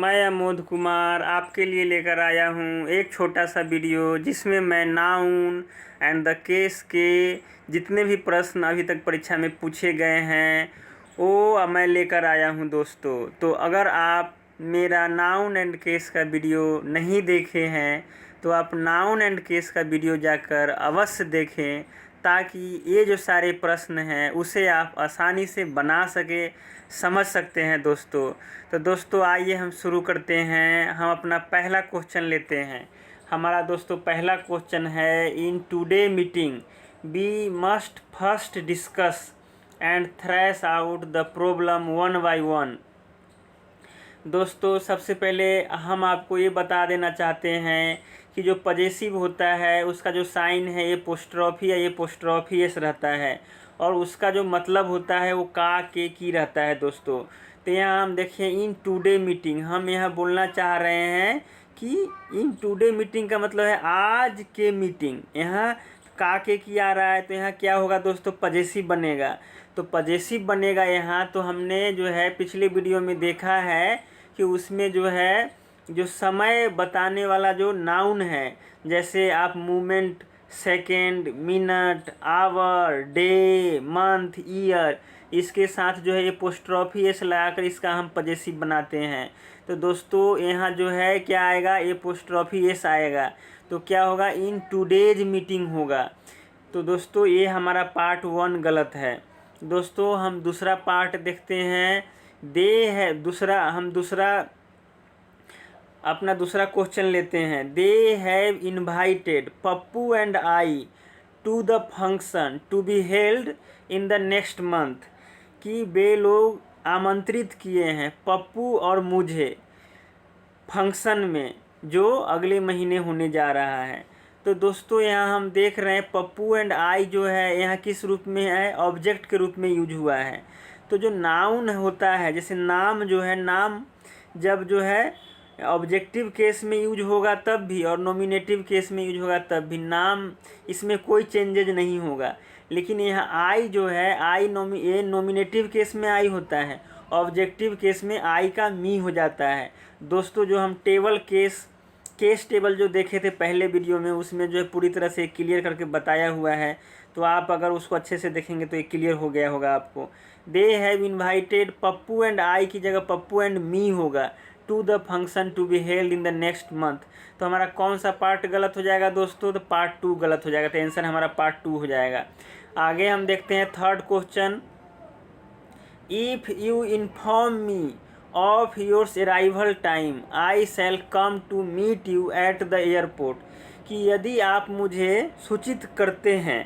मैं अमोद कुमार आपके लिए लेकर आया हूँ एक छोटा सा वीडियो जिसमें मैं नाउन एंड द केस के जितने भी प्रश्न अभी तक परीक्षा में पूछे गए हैं वो मैं लेकर आया हूँ दोस्तों। तो अगर आप मेरा नाउन एंड केस का वीडियो नहीं देखे हैं तो आप नाउन एंड केस का वीडियो जाकर अवश्य देखें, ताकि ये जो सारे प्रश्न हैं उसे आप आसानी से बना सके, समझ सकते हैं दोस्तों। तो दोस्तों आइए हम शुरू करते हैं। हम अपना पहला क्वेश्चन लेते हैं। हमारा दोस्तों पहला क्वेश्चन है, in today meeting we must first discuss and thrash out the problem one by one. दोस्तों सबसे पहले हम आपको ये बता देना चाहते हैं कि जो पजेसिव होता है उसका जो साइन है ये पोस्ट्रॉफी या ये पोस्ट्रॉफी एस रहता है, और उसका जो मतलब होता है वो का के की रहता है दोस्तों। तो यहाँ हम देखें इन टुडे मीटिंग, हम यहाँ बोलना चाह रहे हैं कि इन टुडे मीटिंग का मतलब है आज के मीटिंग। यहाँ का के की आ रहा है तो यहाँ क्या होगा दोस्तों, पजेसिव बनेगा। तो पजेसिव बनेगा यहाँ। तो हमने जो है पिछले वीडियो में देखा है कि उसमें जो है जो समय बताने वाला जो नाउन है, जैसे आप moment, second, minute, hour, day, month, year, इसके साथ जो है ये पोस्ट्रॉफी एस लगाकर इसका हम पजेसिव बनाते हैं। तो दोस्तों यहाँ जो है क्या आएगा, ये पोस्ट्रॉफी एस आएगा। तो क्या होगा, इन टुडेज मीटिंग होगा। तो दोस्तों ये हमारा पार्ट 1 गलत है। दोस्तों हम दूसरा पार्ट देखते हैं। दे है अपना दूसरा क्वेश्चन लेते हैं। They have invited Pappu and I to the function to be held in the next month, कि वे लोग आमंत्रित किए हैं पप्पू और मुझे फंक्शन में जो अगले महीने होने जा रहा है। तो दोस्तों यहाँ हम देख रहे हैं पप्पू एंड आई जो है यहाँ किस रूप में है, ऑब्जेक्ट के रूप में यूज हुआ है। तो जो नाउन होता है, जैसे नाम जो है, नाम जब जो है ऑब्जेक्टिव केस में यूज होगा तब भी, और नॉमिनेटिव केस में यूज होगा तब भी, नाम इसमें कोई चेंजेज नहीं होगा। लेकिन यहाँ आई जो है, आई ये नॉमिनेटिव केस में आई होता है, ऑब्जेक्टिव केस में आई का मी हो जाता है। दोस्तों जो हम टेबल केस टेबल जो देखे थे पहले वीडियो में, उसमें जो है पूरी तरह से क्लियर करके बताया हुआ है। तो आप अगर उसको अच्छे से देखेंगे तो ये क्लियर हो गया होगा आपको। They have invited Pappu and I की जगह पप्पू एंड मी होगा, to the function to be held in the next month. तो हमारा कौन सा पार्ट गलत हो जाएगा दोस्तों, तो पार्ट 2 गलत हो जाएगा। तो आंसर हमारा पार्ट 2 हो जाएगा। आगे हम देखते हैं third question. If you inform me of yours arrival time I shall come to meet you at the airport, कि यदि आप मुझे सूचित करते हैं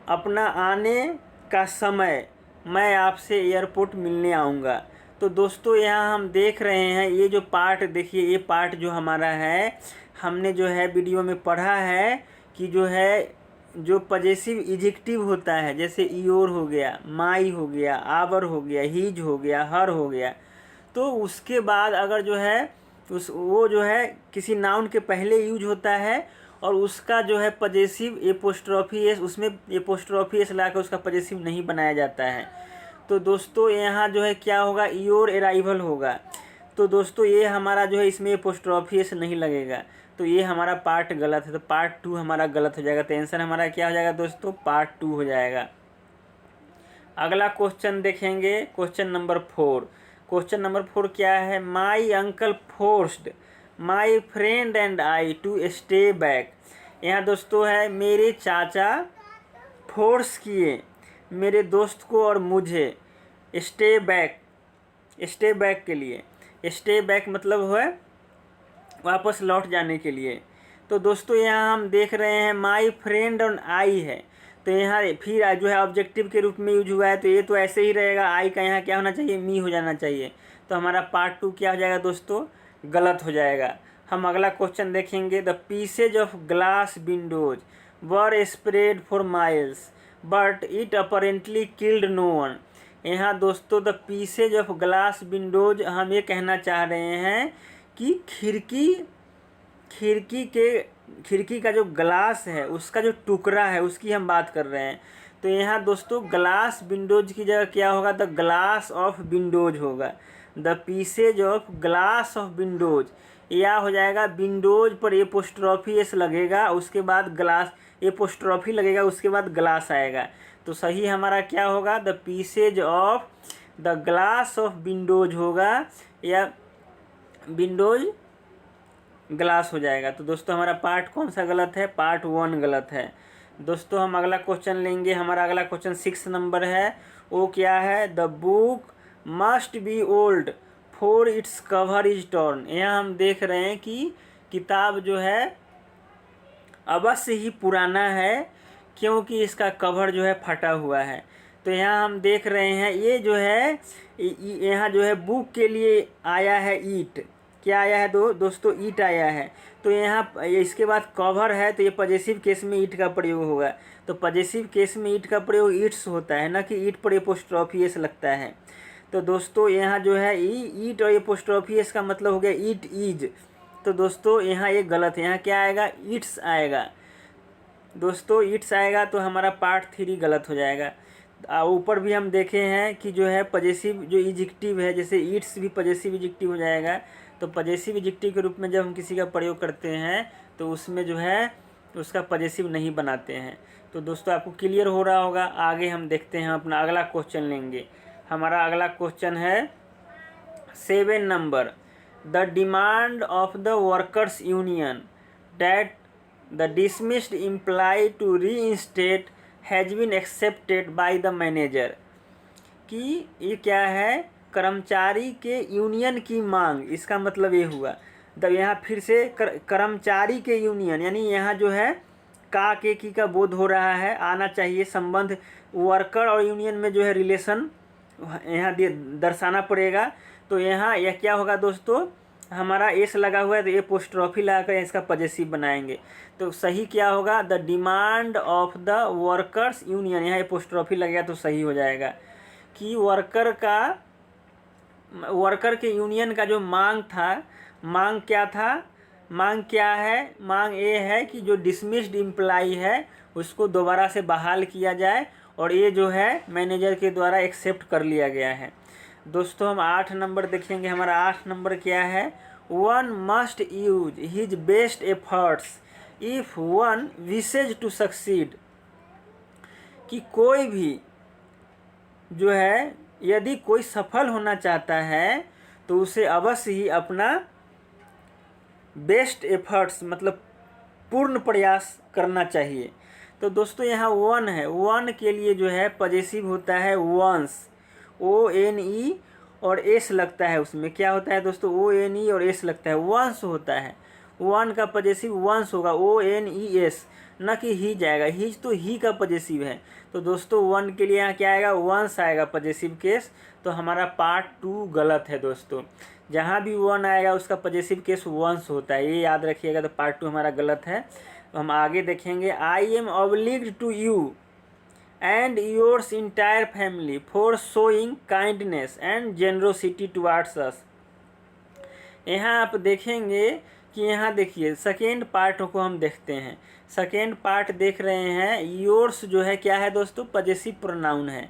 अपना आने का समय, मैं आपसे एयरपोर्ट मिलने आऊँगा। तो दोस्तों यहाँ हम देख रहे हैं ये जो पार्ट देखिए, ये पार्ट जो हमारा है, हमने जो है वीडियो में पढ़ा है कि जो है जो पजेसिव एडजेक्टिव होता है, जैसे योर हो गया, माई हो गया, आवर हो गया, हीज हो गया, हर हो गया, तो उसके बाद अगर जो है वो जो है किसी नाउन के पहले यूज होता है, और उसका जो है पजेसिव एपोस्ट्रोफी एस, उसमें एपोस्ट्रोफी एस लाकर उसका पजेसिव नहीं बनाया जाता है। तो दोस्तों यहाँ जो है क्या होगा, योर अराइवल होगा। तो दोस्तों ये हमारा जो है इसमें एपोस्ट्रोफी एस नहीं लगेगा। तो ये हमारा पार्ट गलत है। तो पार्ट 2 हमारा गलत हो जाएगा। तो आंसर हमारा क्या हो जाएगा दोस्तों, पार्ट 2 हो जाएगा। अगला क्वेश्चन देखेंगे, क्वेश्चन नंबर 4। क्वेश्चन नंबर 4 क्या है, my uncle forced my friend and I to stay back. यहाँ दोस्तों है, मेरे चाचा फोर्स किए मेरे दोस्त को और मुझे स्टे बैक के लिए। स्टे बैक मतलब है वापस लौट जाने के लिए। तो दोस्तों यहाँ हम देख रहे हैं माई फ्रेंड और आई है, तो यहाँ फिर जो है ऑब्जेक्टिव के रूप में यूज हुआ है। तो ये तो ऐसे ही रहेगा, आई का यहाँ क्या होना चाहिए, मी हो जाना चाहिए। तो हमारा पार्ट 2 क्या हो जाएगा दोस्तों, गलत हो जाएगा। हम अगला क्वेश्चन देखेंगे। The pieces of glass windows were spread for miles but it apparently killed no one. यहाँ दोस्तों the pieces of glass windows, हम ये कहना चाह रहे हैं कि खिड़की का जो ग्लास है, उसका जो टुकड़ा है, उसकी हम बात कर रहे हैं। तो यहाँ दोस्तों ग्लास विंडोज की जगह क्या होगा, द ग्लास ऑफ विंडोज होगा। The pieces of glass of Windows, या हो जाएगा विंडोज पर एपोस्ट्रॉफी एस लगेगा, उसके बाद ग्लास एपोस्ट्रॉफी लगेगा, उसके बाद ग्लास आएगा। तो सही हमारा क्या होगा, the pieces of the glass of Windows होगा, या विंडोज ग्लास हो जाएगा। तो दोस्तों हमारा पार्ट कौन सा गलत है, पार्ट 1 गलत है। दोस्तों हम अगला क्वेश्चन लेंगे, हमारा अगला क्वेश्चन 6 नंबर है। वो क्या है, the book must be old for its cover is torn. यहाँ हम देख रहे हैं कि किताब जो है अवश्य ही पुराना है, क्योंकि इसका कवर जो है फटा हुआ है। तो यहाँ हम देख रहे हैं ये जो है, यहाँ जो है बुक के लिए आया है ईट, क्या आया है दोस्तों, ईट आया है। तो यहाँ इसके बाद कवर है, तो ये पजेसिव केस में ईट का प्रयोग होगा। तो पजेसिव केस में ईट का प्रयोग ईट्स होता है, ना कि ईट पर एपोस्ट्रॉफी एस लगता है। तो दोस्तों यहाँ जो है ईट और एपोस्ट्रॉफी एस का मतलब हो गया ईट इज। तो दोस्तों यहाँ ये गलत है, यहाँ क्या आएगा, ईट्स आएगा। दोस्तों ईट्स आएगा तो हमारा पार्ट 3 गलत हो जाएगा। ऊपर भी हम देखे हैं कि जो है पजेसिव जो इजेक्टिव है, जैसे ईट्स भी पजेसिव इजेक्टिव हो जाएगा। तो पजेसिव इजेक्टिव के रूप में जब हम किसी का प्रयोग करते हैं तो उसमें जो है उसका पजेसिव नहीं बनाते हैं। तो दोस्तों आपको क्लियर हो रहा होगा। आगे हम देखते हैं, अपना अगला क्वेश्चन लेंगे। हमारा अगला क्वेश्चन है 7 नंबर, the demand of the workers union that the dismissed employee to reinstate has been accepted by the manager. कि ये क्या है, कर्मचारी के यूनियन की मांग, इसका मतलब ये हुआ। तब यहाँ फिर से कर्मचारी के यूनियन, यानी यहाँ जो है का के की का बोध हो रहा है, आना चाहिए संबंध, वर्कर और यूनियन में जो है रिलेशन यहाँ दर्शाना पड़ेगा। तो यहाँ यह क्या होगा दोस्तों, हमारा एस लगा हुआ है, तो ये एपोस्ट्रॉफी लगाकर इसका पजेसिव बनाएंगे। तो सही क्या होगा, the demand of the workers union, यहाँ एपोस्ट्रॉफी लगेगा तो सही हो जाएगा। कि वर्कर के यूनियन का जो मांग था, मांग क्या था, मांग क्या है, मांग ये है कि जो डिसमिस्ड एम्प्लॉय है उसको दोबारा से बहाल किया जाए, और ये जो है मैनेजर के द्वारा एक्सेप्ट कर लिया गया है। दोस्तों हम 8 नंबर देखेंगे। हमारा 8 नंबर क्या है, one must use his best efforts if one wishes to succeed. कि कोई भी जो है यदि कोई सफल होना चाहता है तो उसे अवश्य ही अपना बेस्ट एफर्ट्स मतलब पूर्ण प्रयास करना चाहिए। तो दोस्तों यहाँ वन है, वन के लिए जो है पजेसिव होता है वंस, ONE और एस लगता है, उसमें क्या होता है दोस्तों, ONE और एस लगता है, वंस होता है। वन का पजेसिव वंस होगा, ONES, न कि ही जाएगा, हिज तो ही का पजेसिव है। तो दोस्तों वन के लिए यहाँ क्या आएगा, वंस आएगा पजेसिव केस। तो हमारा पार्ट 2 गलत है दोस्तों, जहाँ भी वन आएगा उसका पजेसिव केस वंस होता है, ये याद रखिएगा। तो पार्ट 2 हमारा गलत है। तो हम आगे देखेंगे, I am obliged to you and yours entire family for showing kindness and generosity towards us। यहाँ आप देखेंगे कि यहाँ देखिए सेकेंड पार्ट को हम देखते हैं। सेकेंड पार्ट देख रहे हैं, योर्स जो है क्या है दोस्तों, पजेसिव प्रोनाउन है।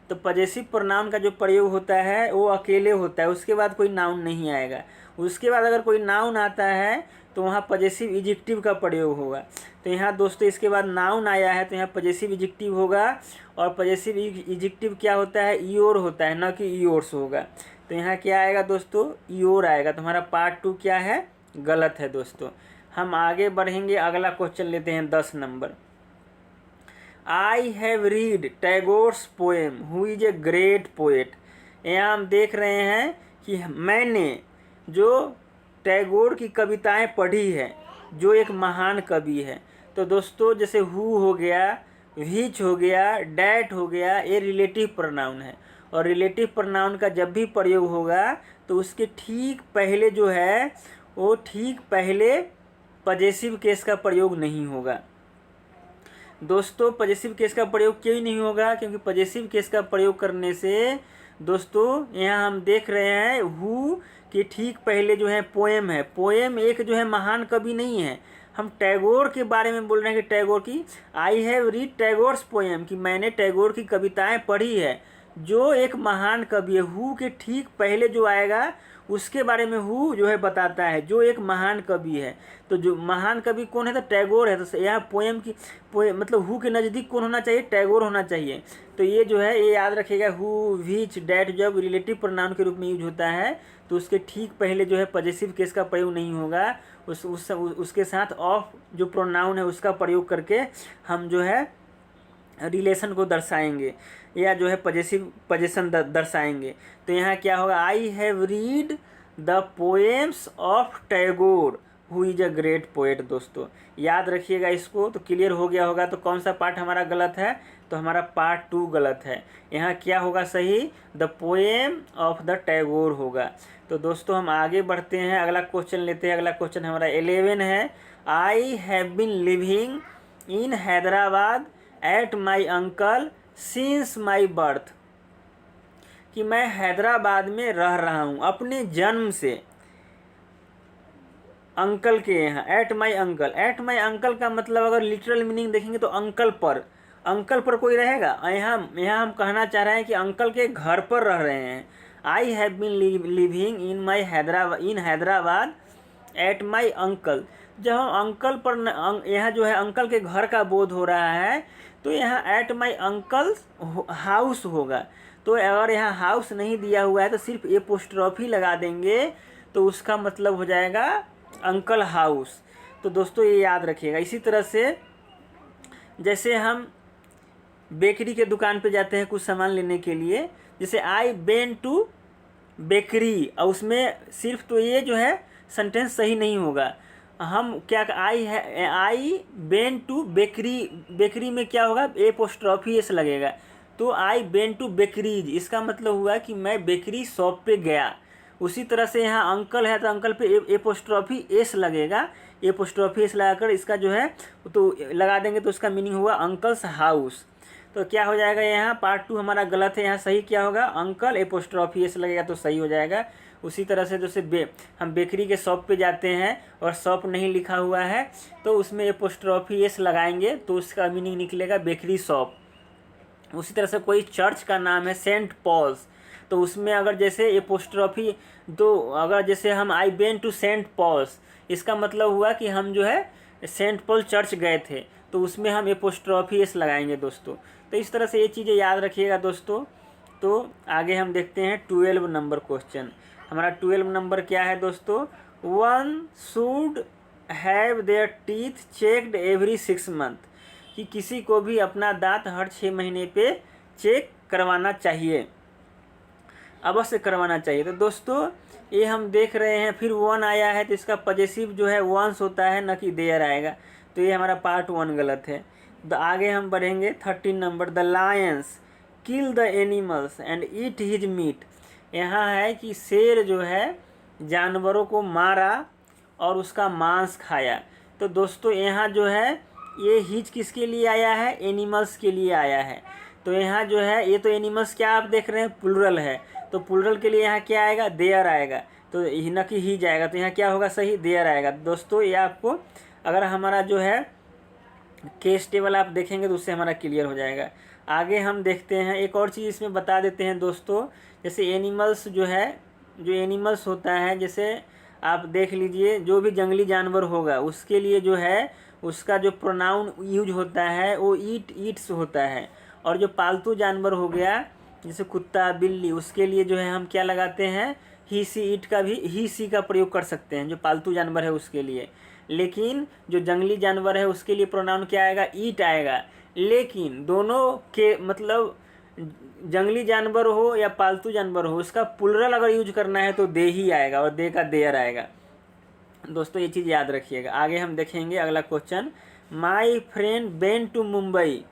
तो पजेसिव प्रोनाउन का जो प्रयोग होता है वो अकेले होता है, उसके बाद कोई नाउन नहीं आएगा। उसके बाद अगर कोई नाउन आता है तो वहाँ पजेसिव इजेक्टिव का प्रयोग होगा। तो यहाँ दोस्तों इसके बाद नाउन आया है तो यहाँ पजेसिव इजेक्टिव होगा, और पजेसिव इजेक्टिव क्या होता है, ईयोर होता है, न कि ईयोर्स होगा। तो यहाँ क्या आएगा दोस्तों, ईयोर आएगा। तो हमारा पार्ट 2 क्या है, गलत है दोस्तों। हम आगे बढ़ेंगे, अगला क्वेश्चन लेते हैं 10 number. I have read Tagore's poem who is a great poet. यहाँ हम देख रहे हैं कि मैंने जो टैगोर की कविताएं पढ़ी है, जो एक महान कवि है। तो दोस्तों जैसे हु हो गया, विच हो गया, डैट हो गया, ये रिलेटिव प्रोनाउन है, और रिलेटिव प्रोनाउन का जब भी प्रयोग होगा तो उसके ठीक पहले जो है वो ठीक पहले पजेसिव केस का प्रयोग नहीं होगा। दोस्तों पजेसिव केस का प्रयोग क्यों नहीं होगा, क्योंकि पजेसिव केस का प्रयोग करने से दोस्तों यहाँ हम देख रहे हैं हु कि ठीक पहले जो है पोएम है। पोएम एक जो है महान कवि नहीं है, हम टैगोर के बारे में बोल रहे हैं कि टैगोर की I have read Tagore's poem, कि मैंने टैगोर की कविताएं पढ़ी है। जो एक महान कवि है, हु के ठीक पहले जो आएगा उसके बारे में हु जो है बताता है, जो एक महान कवि है। तो जो महान कवि कौन है, तो टैगोर है। तो यहाँ पोएम की मतलब हु के नज़दीक कौन होना चाहिए, टैगोर होना चाहिए। तो ये जो है ये याद रखिएगा, हु विच डैट जब रिलेटिव प्रोनाउन के रूप में यूज होता है तो उसके ठीक पहले जो है पॉजेसिव केस का प्रयोग नहीं होगा, उसके साथ ऑफ जो प्रोनाउन है उसका प्रयोग करके हम जो है रिलेशन को दर्शाएंगे या जो है पोजेशन दर्शाएंगे। तो यहाँ क्या होगा, I have read the poems of Tagore who is a great poet. दोस्तों याद रखिएगा इसको, तो क्लियर हो गया होगा। तो कौन सा पार्ट हमारा गलत है, तो हमारा पार्ट 2 गलत है। यहाँ क्या होगा सही, the poem of the Tagore होगा। तो दोस्तों हम आगे बढ़ते हैं, अगला क्वेश्चन लेते हैं। अगला क्वेश्चन हमारा 11 है, I have been living in Hyderabad at my uncle since my birth. कि मैं हैदराबाद में रह रहा हूँ अपने जन्म से अंकल के यहाँ। एट माई अंकल का मतलब अगर लिटरल मीनिंग देखेंगे तो अंकल पर कोई रहेगा। यहाँ हम कहना चाह रहे हैं कि अंकल के घर पर रह रहे हैं। I have been living in Hyderabad at my uncle. जब हम अंकल पर यहाँ जो है अंकल के घर का बोध हो रहा है तो यहाँ एट माई अंकल्स हाउस होगा। तो अगर यहाँ हाउस नहीं दिया हुआ है तो सिर्फ एपोस्ट्रॉफी लगा देंगे तो उसका मतलब हो जाएगा अंकल हाउस। तो दोस्तों ये याद रखिएगा। इसी तरह से जैसे हम बेकरी के दुकान पे जाते हैं कुछ सामान लेने के लिए, जैसे आई बेन टू बेकरी, और उसमें सिर्फ तो ये जो है सेंटेंस सही नहीं होगा। हम क्या आई बेन टू बेकरी में क्या होगा, एपोस्ट्रॉफी एस लगेगा। तो आई बेन टू बेकरीज, इसका मतलब हुआ कि मैं बेकरी शॉप पे गया। उसी तरह से यहाँ अंकल है तो अंकल पे एपोस्ट्रॉफी एस लगेगा। एपोस्ट्रॉफी एस लगाकर इसका जो है तो लगा देंगे तो उसका मीनिंग हुआ अंकल्स हाउस। तो क्या हो जाएगा, यहाँ पार्ट 2 हमारा गलत है। यहाँ सही क्या होगा, अंकल एपोस्ट्रॉफी एस लगेगा तो सही हो जाएगा। उसी तरह से जैसे हम बेकरी के शॉप पे जाते हैं और शॉप नहीं लिखा हुआ है तो उसमें एपोस्ट्रॉफी एस लगाएंगे तो उसका मीनिंग निकलेगा बेकरी शॉप। उसी तरह से कोई चर्च का नाम है सेंट पॉल्स, तो उसमें अगर जैसे एपोस्ट्रॉफी तो अगर जैसे हम आई बेन टू सेंट पॉल्स, इसका मतलब हुआ कि हम जो है सेंट पॉल चर्च गए थे तो उसमें हम एपोस्ट्रॉफी एस लगाएंगे दोस्तों। तो इस तरह से ये चीज़ें याद रखिएगा दोस्तों। तो आगे हम देखते हैं 12 नंबर क्वेश्चन। हमारा 12 नंबर क्या है दोस्तों, one should have their teeth checked every 6 month. कि किसी को भी अपना दांत हर 6 महीने पे चेक करवाना चाहिए, अवश्य करवाना चाहिए। तो दोस्तों ये हम देख रहे हैं, फिर वन आया है तो इसका पॉजेसिव जो है वंस होता है, न कि देयर आएगा। तो ये हमारा पार्ट 1 गलत है। तो आगे हम बढ़ेंगे 13 number, the lions kill the animals and eat his meat. यहाँ है कि शेर जो है जानवरों को मारा और उसका मांस खाया। तो दोस्तों यहाँ जो है ये हिज किसके लिए आया है, एनिमल्स के लिए आया है। तो यहाँ जो है ये तो एनिमल्स क्या आप देख रहे हैं प्लूरल है, तो प्लूरल के लिए यहाँ क्या आएगा, देयर आएगा। तो न कि ही जाएगा, तो यहाँ क्या होगा सही, देयर आएगा। दोस्तों ये आपको अगर हमारा जो है केस टेबल आप देखेंगे तो उससे हमारा क्लियर हो जाएगा। आगे हम देखते हैं एक और चीज़ इसमें बता देते हैं दोस्तों। जैसे एनिमल्स जो है, जो एनिमल्स होता है, जैसे आप देख लीजिए जो भी जंगली जानवर होगा उसके लिए जो है उसका जो प्रोनाउन यूज होता है वो ईट्स होता है। और जो पालतू जानवर हो गया जैसे कुत्ता बिल्ली, उसके लिए जो है हम क्या लगाते हैं, ही सी ईट का भी ही सी का प्रयोग कर सकते हैं जो पालतू जानवर है उसके लिए। लेकिन जो जंगली जानवर है उसके लिए प्रोनाउन क्या आएगा, ईट आएगा। लेकिन दोनों के मतलब जंगली जानवर हो या पालतू जानवर हो उसका प्लुरल अगर यूज करना है तो दे ही आएगा और दे का देयर आएगा। दोस्तों ये चीज़ याद रखिएगा। आगे हम देखेंगे अगला question, my friend been to Mumbai.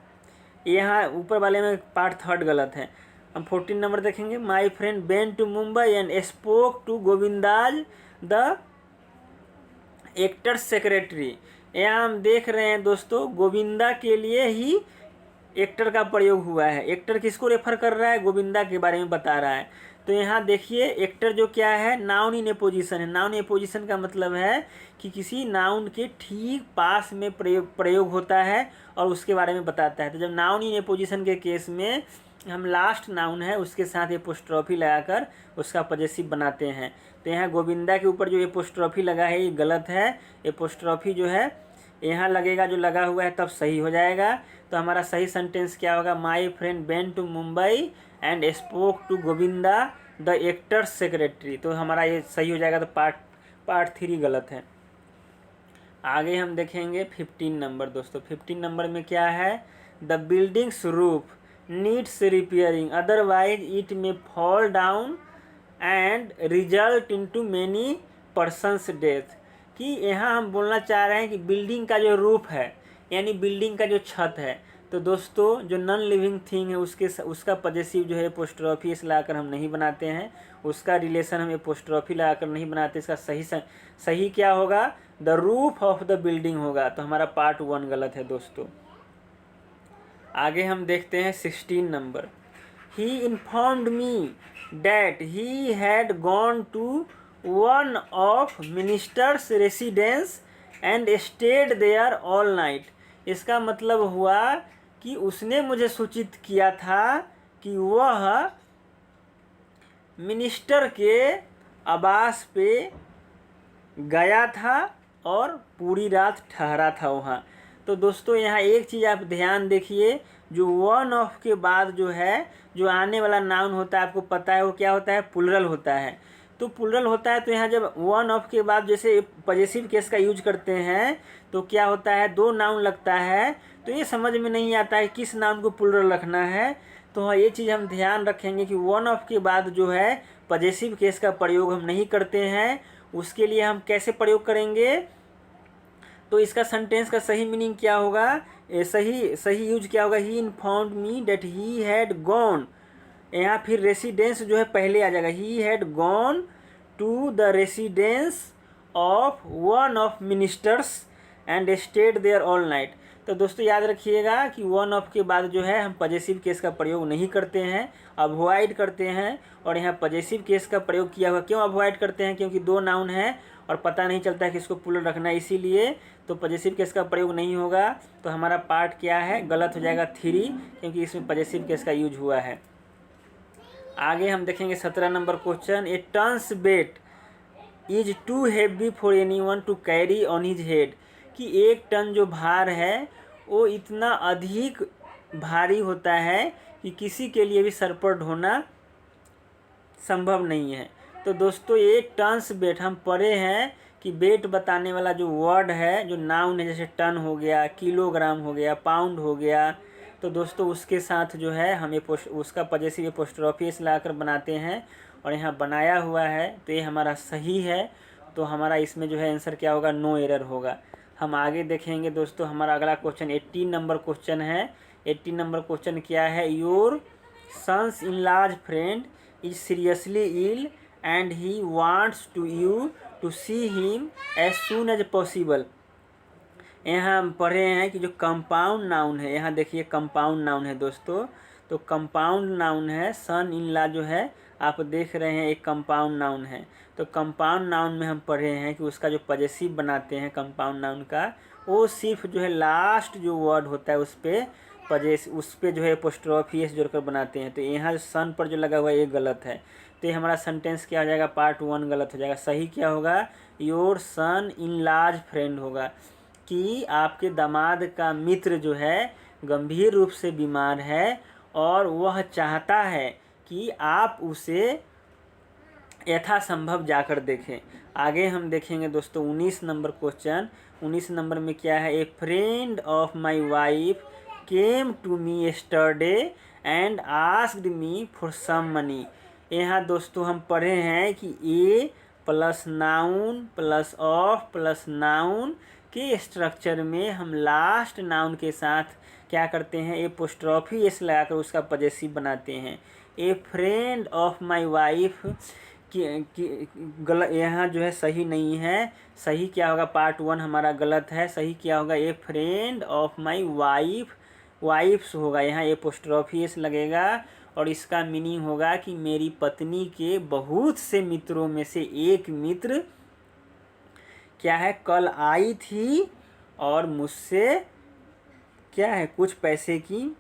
यहाँ ऊपर वाले में पार्ट 3 गलत है। हम 14 नंबर देखेंगे, my friend been to Mumbai and spoke to Govinda's the actor's secretary. यहाँ हम देख रहे हैं दोस्तों गोविंदा के लिए ही एक्टर का प्रयोग हुआ है। एक्टर किसको रेफर कर रहा है, गोविंदा के बारे में बता रहा है। तो यहाँ देखिए एक्टर जो क्या है, नाउन इन ए पोजीशन है। नाउन ए पोजीशन का मतलब है कि किसी नाउन के ठीक पास में प्रयोग होता है और उसके बारे में बताता है। तो जब नाउन इन ए पोजीशन के केस में हम लास्ट नाउन है उसके साथ एपोस्ट्रॉफी लगाकर उसका पजेसिव बनाते हैं। तो यहाँ गोविंदा के ऊपर जो एपोस्ट्रॉफी लगा है ये गलत है। एपोस्ट्रॉफी जो है यहाँ लगेगा, जो लगा हुआ है, तब सही हो जाएगा। तो हमारा सही सेंटेंस क्या होगा? My friend went to Mumbai and spoke to Govinda the actor's secretary. तो हमारा ये सही हो जाएगा। तो पार्ट 3 गलत है। आगे हम देखेंगे 15 नंबर। दोस्तों 15 नंबर में क्या है? The building's roof needs repairing otherwise it may fall down and result into many persons death. कि यहाँ हम बोलना चाह रहे हैं कि बिल्डिंग का जो रूफ है, यानी बिल्डिंग का जो छत है, तो दोस्तों जो नॉन लिविंग थिंग है उसका पजेसिव जो है एपोस्ट्रॉफी इस लाकर हम नहीं बनाते हैं। उसका रिलेशन हम एपोस्ट्रॉफी लगाकर नहीं बनाते। इसका सही क्या होगा? The roof of the building होगा। तो हमारा पार्ट 1 गलत है दोस्तों। आगे हम देखते हैं 16 number. He informed me that he had gone to one of minister's residence and stayed there all night. इसका मतलब हुआ कि उसने मुझे सूचित किया था कि वह मिनिस्टर के आवास पे गया था और पूरी रात ठहरा था वहाँ। तो दोस्तों यहाँ एक चीज़ आप ध्यान देखिए, जो वन ऑफ के बाद जो है जो आने वाला नाउन होता है, आपको पता है वो क्या होता है? प्लुरल होता है। तो प्लुरल होता है, तो यहाँ जब वन ऑफ के बाद जैसे पजेसिव केस का यूज करते हैं तो क्या होता है? 2 नाउन लगता है। तो ये समझ में नहीं आता है किस नाउन को प्लुरल रखना है। तो हाँ, ये चीज़ हम ध्यान रखेंगे कि वन ऑफ के बाद जो है पजेसिव केस का प्रयोग हम नहीं करते हैं। उसके लिए हम कैसे प्रयोग करेंगे? तो इसका सेंटेंस का सही मीनिंग क्या होगा? सही यूज क्या होगा? He informed me that he had gone. यहाँ फिर रेसिडेंस जो है पहले आ जाएगा। He had gone to the residence of one of ministers and stayed there all night. तो दोस्तों याद रखिएगा कि वन ऑफ के बाद जो है हम पजेसिव केस का प्रयोग नहीं करते हैं, अवॉइड करते हैं। और यहाँ पजेसिव केस का प्रयोग किया हुआ, क्यों अवॉइड करते हैं? क्योंकि 2 नाउन है और पता नहीं चलता है कि इसको प्लुरल रखना है, इसीलिए तो पजेसिव केस का प्रयोग नहीं होगा। तो हमारा पार्ट क्या है? गलत हो जाएगा 3, क्योंकि इसमें पजेसिव केस का यूज हुआ है। आगे हम देखेंगे 17 number question. A ton's weight is too heavy for anyone to carry on his head. कि 1 टन जो भार है वो इतना अधिक भारी होता है कि किसी के लिए भी सर पर ढोना संभव नहीं है। तो दोस्तों ये टन्स वेट हम पढ़े हैं कि वेट बताने वाला जो वर्ड है, जो नाउन है, जैसे टन हो गया, किलोग्राम हो गया, पाउंड हो गया, तो दोस्तों उसके साथ जो है हम उसका पजेसिव एपोस्ट्रॉफी इस लाकर बनाते हैं और यहाँ बनाया हुआ है। तो ये हमारा सही है। तो हमारा इसमें जो है आंसर क्या होगा? नो एरर होगा। हम आगे देखेंगे दोस्तों। हमारा अगला क्वेश्चन 18 नंबर क्वेश्चन है। 18 नंबर क्वेश्चन क्या है? Your son's in large friend is seriously ill and he wants to you to see him as soon as possible. यहाँ हम पढ़े हैं कि जो कंपाउंड नाउन है, यहाँ देखिए कंपाउंड नाउन है दोस्तों। तो कंपाउंड नाउन है, सन इन ला जो है आप देख रहे हैं एक कंपाउंड नाउन है। तो कंपाउंड नाउन में हम पढ़े हैं कि उसका जो पजेसिव बनाते हैं कंपाउंड नाउन का, वो सिर्फ जो है लास्ट जो वर्ड होता है उस पर जो है एपोस्ट्रॉफी एस जोड़कर बनाते हैं। तो यहाँ सन पर जो लगा हुआ है ये गलत है। तो ये हमारा सेंटेंस क्या हो जाएगा? पार्ट 1 गलत हो जाएगा। सही क्या होगा? Your son in large friend होगा। कि आपके दामाद का मित्र जो है गंभीर रूप से बीमार है और वह चाहता है कि आप उसे यथासंभव जाकर देखें। आगे हम देखेंगे दोस्तों 19 नंबर क्वेश्चन। 19 नंबर में क्या है? A friend of my wife came to me yesterday and asked me for some money. यहाँ दोस्तों हम पढ़े हैं कि A plus noun plus of plus noun के स्ट्रक्चर में हम लास्ट नाउन के साथ क्या करते हैं? एपोस्ट्रॉफी एस लगाकर उसका पजेसिव बनाते हैं। ए फ्रेंड ऑफ माय वाइफ की गलत, यहाँ जो है सही नहीं है। सही क्या होगा? पार्ट 1 हमारा गलत है। सही क्या होगा? ए फ्रेंड ऑफ माय वाइफ्स होगा। यहाँ एपोस्ट्रॉफी एस लगेगा और इसका मीनिंग होगा कि मेरी पत्नी के बहुत से मित्रों में से एक मित्र क्या है? कल आई थी और मुझसे क्या है? कुछ पैसे की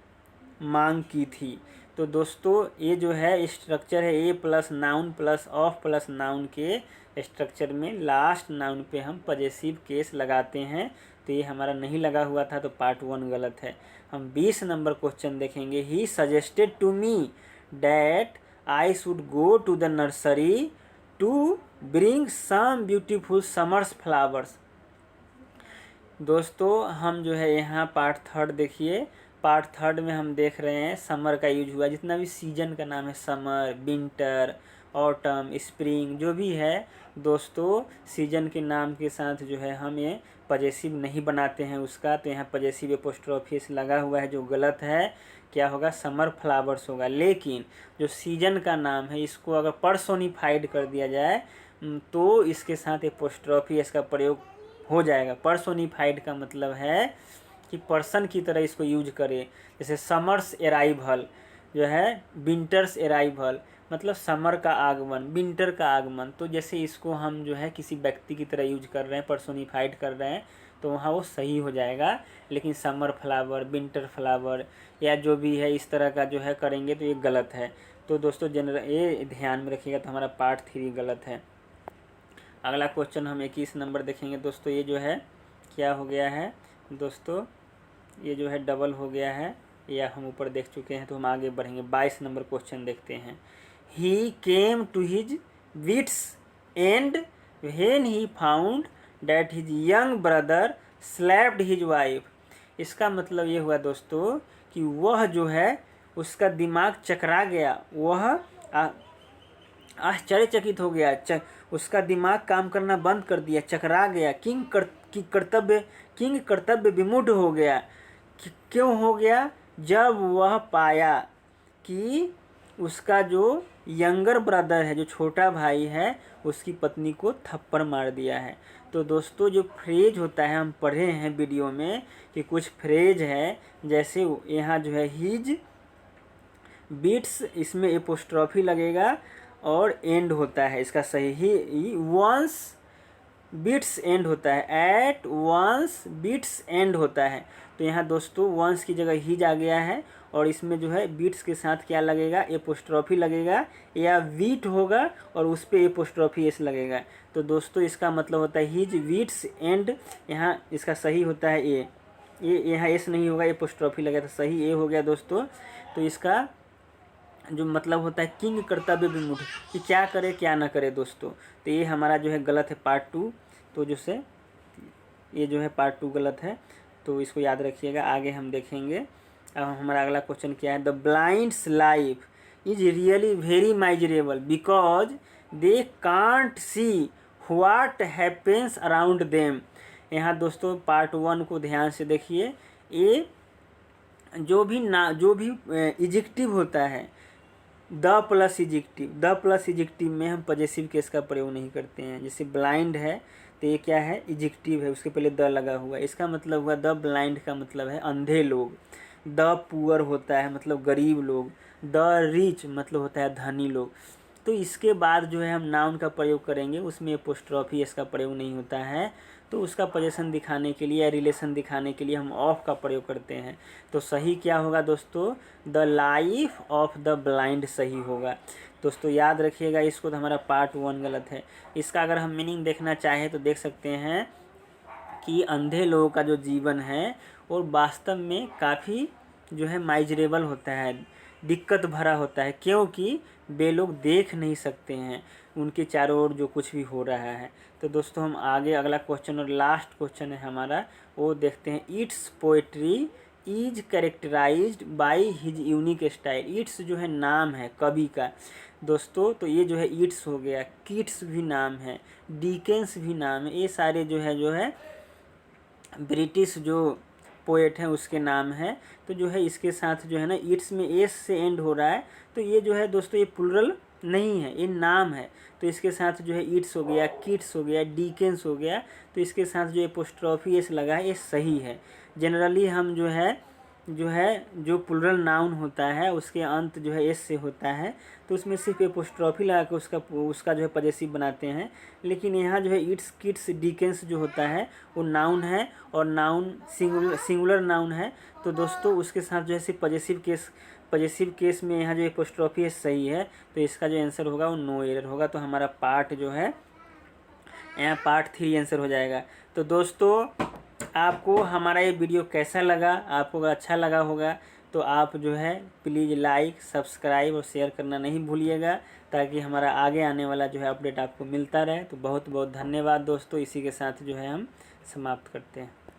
मांग की थी। तो दोस्तों ये जो है स्ट्रक्चर है A plus noun plus of plus noun के स्ट्रक्चर में लास्ट नाउन पे हम पजेसिव केस लगाते हैं। तो ये हमारा नहीं लगा हुआ था, तो पार्ट 1 गलत है। हम 20 नंबर क्वेश्चन देखेंगे। He suggested to me that I should go to the nursery to bring some beautiful summer's flowers. दोस्तों हम जो है यहाँ पार्ट 3 देखिए। पार्ट 3 में हम देख रहे हैं समर का यूज हुआ। जितना भी सीजन का नाम है, समर, विंटर, ऑटम, स्प्रिंग, जो भी है दोस्तों, सीजन के नाम के साथ जो है हम ये पजेसिव नहीं बनाते हैं उसका। तो यहाँ पजेसिव एपोस्ट्रोफी लगा हुआ है, जो गलत है। क्या होगा? समर फ्लावर्स होगा। लेकिन जो सीजन का नाम है, इसको अगर पर्सोनिफाइड कर दिया जाए तो इसके साथ एपोस्ट्रोफी इसका प्रयोग हो जाएगा। पर्सोनिफाइड का मतलब है कि पर्सन की तरह इसको यूज करें। जैसे समर्स अराइवल जो है, विंटर्स अराइवल, मतलब समर का आगमन, विंटर का आगमन। तो जैसे इसको हम जो है किसी व्यक्ति की तरह यूज कर रहे हैं, पर्सोनिफाइड कर रहे हैं, तो वहाँ वो सही हो जाएगा। लेकिन समर फ्लावर, विंटर फ्लावर या जो भी है इस तरह का जो है करेंगे तो ये गलत है। तो दोस्तों ये ध्यान में रखिएगा। तो हमारा पार्ट 3 गलत है। अगला क्वेश्चन हम 21 नंबर देखेंगे। दोस्तों ये जो है क्या हो गया है दोस्तों, ये जो है डबल हो गया है, या हम ऊपर देख चुके हैं। तो हम आगे बढ़ेंगे। 22 नंबर क्वेश्चन देखते हैं। He came to his wits and when he found that his young brother slapped his wife. इसका मतलब ये हुआ दोस्तों कि वह जो है उसका दिमाग चकरा गया, वह आश्चर्यचकित हो गया, उसका दिमाग काम करना बंद कर दिया, चकरा गया, किंग कर्तव्य विमूढ़ हो गया। क्यों हो गया? जब वह पाया कि उसका जो यंगर ब्रदर है, जो छोटा भाई है, उसकी पत्नी को थप्पड़ मार दिया है। तो दोस्तों जो फ्रेज होता है, हम पढ़े हैं वीडियो में कि कुछ फ्रेज है, जैसे यहाँ जो है हिज बीट्स, इसमें एपोस्ट्रॉफी लगेगा और एंड होता है इसका सही ही वंस बीट्स एंड होता है, एट वंस बीट्स एंड होता है। तो यहाँ दोस्तों वंस की जगह हिज आ गया है, और इसमें जो है बीट्स के साथ क्या लगेगा? एपोस्ट्रॉफी लगेगा, या वीट होगा और उस पर एपोस्ट्रॉफी एस लगेगा। तो दोस्तों इसका मतलब होता है हिज वीट्स एंड, यहाँ इसका सही होता है ए। यहाँ एस नहीं होगा, एपोस्ट्रॉफी लगेगा, तो सही ए हो गया दोस्तों। तो इसका जो मतलब होता है किंग कर्तव्य विमूढ़, कि क्या करे क्या ना करे दोस्तों। तो ये हमारा जो है गलत है पार्ट 2। तो जैसे ये जो है पार्ट 2 गलत है, तो इसको याद रखिएगा। आगे हम देखेंगे। अब हमारा अगला क्वेश्चन क्या है? The blinds life is really very miserable because they can't see what happens around them. यहाँ दोस्तों पार्ट 1 को ध्यान से देखिए। ये जो भी इजेक्टिव होता है, द प्लस इजेक्टिव में हम पजेसिव केस का प्रयोग नहीं करते हैं। जैसे ब्लाइंड है तो ये क्या है? इजेक्टिव है, उसके पहले द लगा हुआ है। इसका मतलब हुआ द ब्लाइंड का मतलब है अंधे लोग। द पुअर होता है मतलब गरीब लोग। द रिच मतलब होता है धनी लोग। तो इसके बाद जो है हम नाउन का प्रयोग करेंगे, उसमें एपोस्ट्रॉफी इसका प्रयोग नहीं होता है। तो उसका पोजीशन दिखाने के लिए या रिलेशन दिखाने के लिए हम ऑफ का प्रयोग करते हैं। तो सही क्या होगा दोस्तों? The life of the blind सही होगा। दोस्तों याद रखिएगा इसको। तो हमारा पार्ट 1 गलत है। इसका अगर हम मीनिंग देखना चाहें तो देख सकते हैं कि अंधे लोगों का जो जीवन है वो वास्तव में काफ़ी जो है माइजरेबल होता है, दिक्कत भरा होता है, क्योंकि वे लोग देख नहीं सकते हैं उनके चारों ओर जो कुछ भी हो रहा है। तो दोस्तों हम आगे अगला क्वेश्चन और लास्ट क्वेश्चन है हमारा, वो देखते हैं। Its poetry is characterised by his unique style. Its जो है नाम है कवि का दोस्तों। तो ये जो है इट्स हो गया, किट्स भी नाम है, डिकेंस भी नाम है। ये सारे जो है ब्रिटिश जो पोएट हैं उसके नाम है। तो जो है इसके साथ जो है ना इट्स में एस से एंड हो रहा है। तो ये जो है दोस्तों ये प्लुरल नहीं है, ये नाम है। तो इसके साथ जो है इट्स हो गया, किट्स हो गया, डिकेंस हो गया। तो इसके साथ जो एपोस्ट्रॉफी एस लगा है ये सही है। जनरली हम जो प्लुरल नाउन होता है उसके अंत जो है एस से होता है, तो उसमें सिर्फ एपोस्ट्रॉफी लगा के उसका जो है पजेसिव बनाते हैं। लेकिन यहाँ जो है इट्स किट्स डिकेंस जो होता है वो नाउन है, और नाउन सिंगुलर नाउन है। तो दोस्तों उसके साथ जो है सिर्फ पजेसिव केस पॉजिटिव केस में यहाँ जो एपोस्ट्रॉफी है सही है, तो इसका जो आंसर होगा वो नो एरर होगा। तो हमारा पार्ट जो है यहाँ पार्ट 3 आंसर हो जाएगा। तो दोस्तों आपको हमारा ये वीडियो कैसा लगा, आपको अगर अच्छा लगा होगा तो आप जो है प्लीज़ लाइक, सब्सक्राइब और शेयर करना नहीं भूलिएगा, ताकि हमारा आगे आने वाला जो है अपडेट आपको मिलता रहे। तो बहुत बहुत धन्यवाद दोस्तों। इसी के साथ जो है हम समाप्त करते हैं।